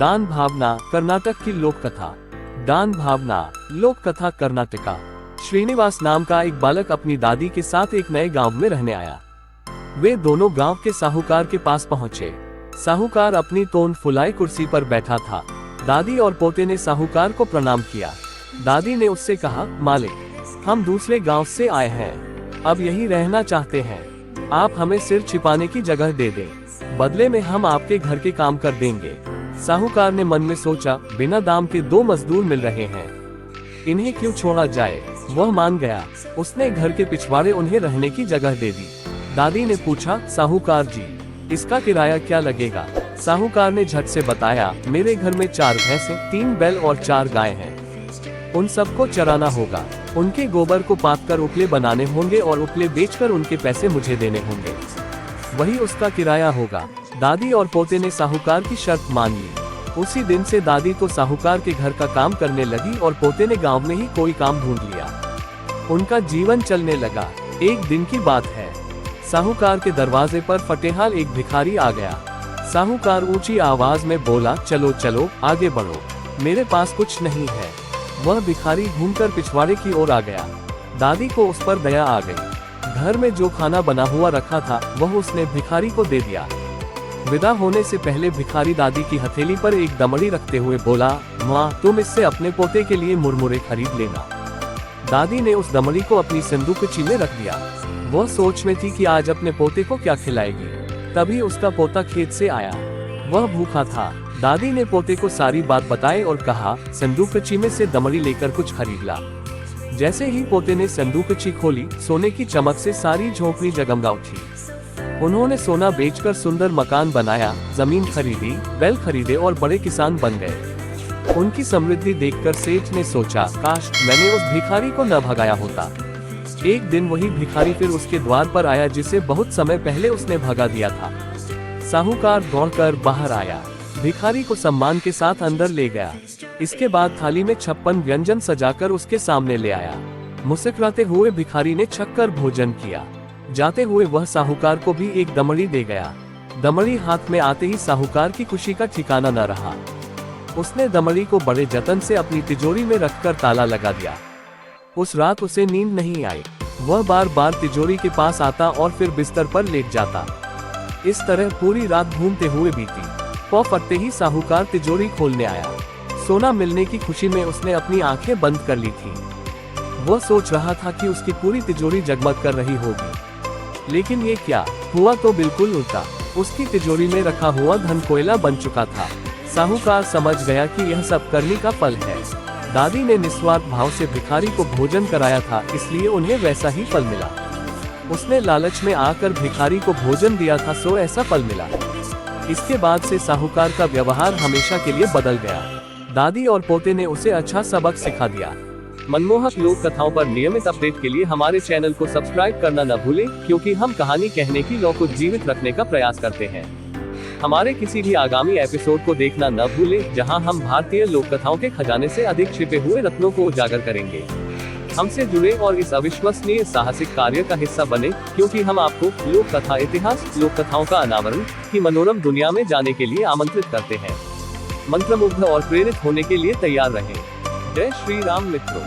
दान भावना, कर्नाटक की लोक कथा। दान भावना, लोक कथा कर्नाटका। श्रीनिवास नाम का एक बालक अपनी दादी के साथ एक नए गांव में रहने आया। वे दोनों गांव के साहूकार के पास पहुंचे। साहूकार अपनी तोंद फुलाए कुर्सी पर बैठा था। दादी और पोते ने साहूकार को प्रणाम किया। दादी ने उससे कहा, मालिक, हम दूसरे गांव से आए हैं, अब यही रहना चाहते हैं। आप हमें सिर छिपाने की जगह दे दें, बदले में हम आपके घर के काम कर देंगे। साहूकार ने मन में सोचा, बिना दाम के 2 मजदूर मिल रहे हैं, इन्हें क्यों छोड़ा जाए। वह मान गया। उसने घर के पिछवाड़े उन्हें रहने की जगह दे दी। दादी ने पूछा, साहूकार जी, इसका किराया क्या लगेगा। साहूकार ने झट से बताया, मेरे घर में 4 भैंसें, 3 बैल और 4 गाय हैं। उन सबको चराना होगा। उनके गोबर को पाथकर उपले बनाने होंगे और उपले बेचकर उनके पैसे मुझे देने होंगे, वही उसका किराया होगा। दादी और पोते ने साहूकार की शर्त मान ली। उसी दिन से दादी तो साहूकार के घर का काम करने लगी और पोते ने गांव में ही कोई काम ढूंढ लिया। उनका जीवन चलने लगा। एक दिन की बात है, साहूकार के दरवाजे पर फटेहाल एक भिखारी आ गया। साहूकार ऊंची आवाज में बोला, चलो चलो आगे बढ़ो, मेरे पास कुछ नहीं है। वह भिखारी घूमकर पिछवाड़े की ओर आ गया। दादी को उस पर दया आ गई। घर में जो खाना बना हुआ रखा था वह उसने भिखारी को दे दिया। विदा होने से पहले भिखारी दादी की हथेली पर एक दमड़ी रखते हुए बोला, माँ, तुम इससे अपने पोते के लिए मुरमुरे खरीद लेना। दादी ने उस दमड़ी को अपनी संदूकची में रख दिया। वह सोच में थी कि आज अपने पोते को क्या खिलाएगी। तभी उसका पोता खेत से आया। वह भूखा था। दादी ने पोते को सारी बात बताई और कहा, संदूकची में से दमड़ी लेकर कुछ खरीद ला। जैसे ही पोते ने संदूकची खोली, सोने की चमक से सारी झोंपड़ी जगमगा उठी। उन्होंने सोना बेचकर सुंदर मकान बनाया, जमीन खरीदी, बैल खरीदे और बड़े किसान बन गए। उनकी समृद्धि देखकर सेठ ने सोचा, काश मैंने उस भिखारी को न भगाया होता। एक दिन वही भिखारी फिर उसके द्वार पर आया जिसे बहुत समय पहले उसने भगा दिया था। साहूकार दौड़कर बाहर आया, भिखारी को सम्मान के साथ अंदर ले गया। इसके बाद थाली में 56 व्यंजन सजाकर उसके सामने ले आया। मुस्कुराते हुए भिखारी ने छककर भोजन किया। जाते हुए वह साहूकार को भी एक दमड़ी दे गया। दमड़ी हाथ में आते ही साहूकार की खुशी का ठिकाना न रहा। उसने दमड़ी को बड़े जतन से अपनी तिजोरी में रखकर ताला लगा दिया। उस रात उसे नींद नहीं आई। वह बार बार तिजोरी के पास आता और फिर बिस्तर पर लेट जाता। इस तरह पूरी रात घूमते हुए बीती। पौ फटते ही साहूकार तिजोरी खोलने आया। सोना मिलने की खुशी में उसने अपनी आंखें बंद कर ली थी। वह सोच रहा था कि उसकी पूरी तिजोरी जगमग कर रही होगी, लेकिन ये क्या हुआ तो बिल्कुल उल्टा। उसकी तिजोरी में रखा हुआ धन कोयला बन चुका था। साहूकार समझ गया कि यह सब करनी का फल है। दादी ने निस्वार्थ भाव से भिखारी को भोजन कराया था, इसलिए उन्हें वैसा ही फल मिला। उसने लालच में आकर भिखारी को भोजन दिया था, सो ऐसा फल मिला। इसके बाद से साहूकार का व्यवहार हमेशा के लिए बदल गया। दादी और पोते ने उसे अच्छा सबक सिखा दिया। मनमोहक लोक कथाओं पर नियमित अपडेट के लिए हमारे चैनल को सब्सक्राइब करना न भूलें, क्योंकि हम कहानी कहने की लौ को जीवित रखने का प्रयास करते हैं। हमारे किसी भी आगामी एपिसोड को देखना न भूलें, जहां हम भारतीय लोक कथाओं के खजाने से अधिक छिपे हुए रत्नों को उजागर करेंगे। हमसे जुड़े और इस अविश्वसनीय साहसिक कार्य का हिस्सा बने, क्योंकि हम आपको लोक कथा इतिहास, लोक कथाओं का अनावरण की मनोरम दुनिया में जाने के लिए आमंत्रित करते हैं। मंत्रमुग्ध और प्रेरित होने के लिए तैयार रहें। जय श्री राम मित्रों।